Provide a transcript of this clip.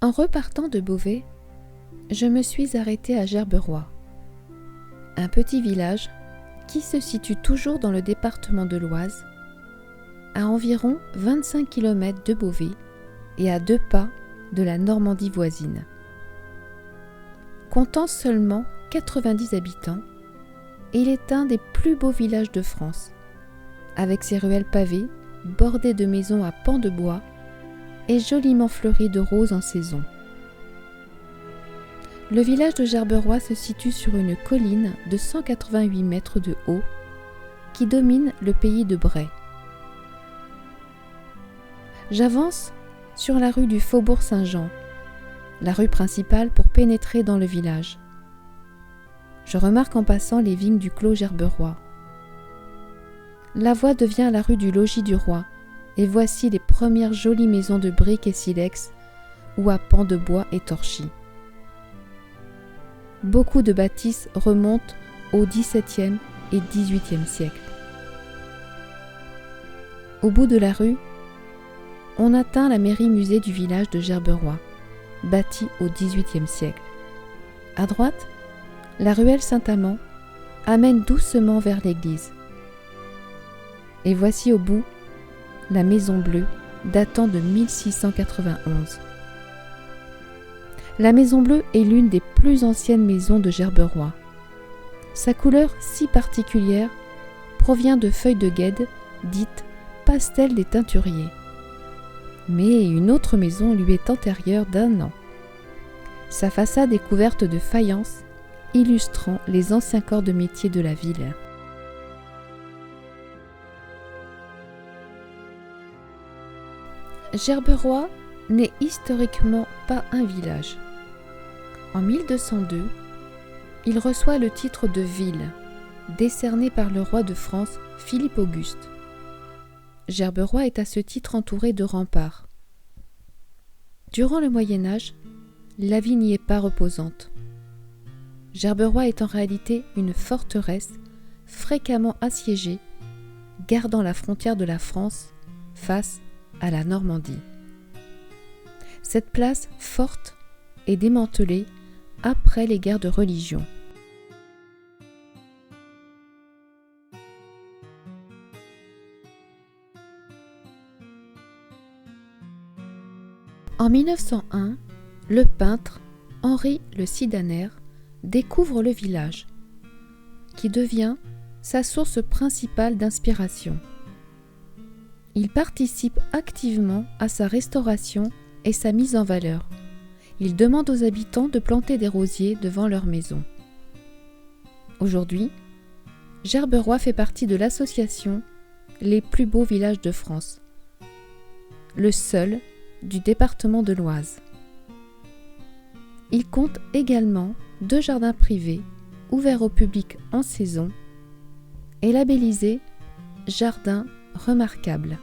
En repartant de Beauvais, je me suis arrêtée à Gerberoy, un petit village qui se situe toujours dans le département de l'Oise, à environ 25 km de Beauvais et à 2 pas de la Normandie voisine. Comptant seulement 90 habitants, il est un des plus beaux villages de France, avec ses ruelles pavées, bordées de maisons à pans de bois et joliment fleuries de roses en saison. Le village de Gerberoy se situe sur une colline de 188 mètres de haut qui domine le pays de Bray. J'avance sur la rue du Faubourg Saint-Jean, la rue principale pour pénétrer dans le village. Je remarque en passant les vignes du clos Gerberoy. La voie devient la rue du Logis du Roi, et voici les premières jolies maisons de briques et silex ou à pans de bois et torchis. Beaucoup de bâtisses remontent au XVIIe et XVIIIe siècle. Au bout de la rue, on atteint la mairie-musée du village de Gerberoy, bâtie au XVIIIe siècle. À droite, la ruelle Saint-Amand amène doucement vers l'église. Et voici au bout la Maison Bleue, datant de 1691. La Maison Bleue est l'une des plus anciennes maisons de Gerberoy. Sa couleur si particulière provient de feuilles de guède, dites pastel des teinturiers. Mais une autre maison lui est antérieure d'1 an. Sa façade est couverte de faïences, illustrant les anciens corps de métier de la ville. Gerberoy n'est historiquement pas un village. En 1202, il reçoit le titre de ville, décerné par le roi de France Philippe Auguste. Gerberoy est à ce titre entouré de remparts. Durant le Moyen Âge, la vie n'y est pas reposante. Gerberoy est en réalité une forteresse fréquemment assiégée, gardant la frontière de la France face à la Normandie. Cette place forte est démantelée après les guerres de religion. En 1901, le peintre Henri Le Sidaner découvre le village, qui devient sa source principale d'inspiration. Il participe activement à sa restauration et sa mise en valeur. Il demande aux habitants de planter des rosiers devant leur maison. Aujourd'hui, Gerberoy fait partie de l'association Les plus beaux villages de France, le seul du département de l'Oise. Il compte également 2 jardins privés ouverts au public en saison et labellisés Jardins remarquables.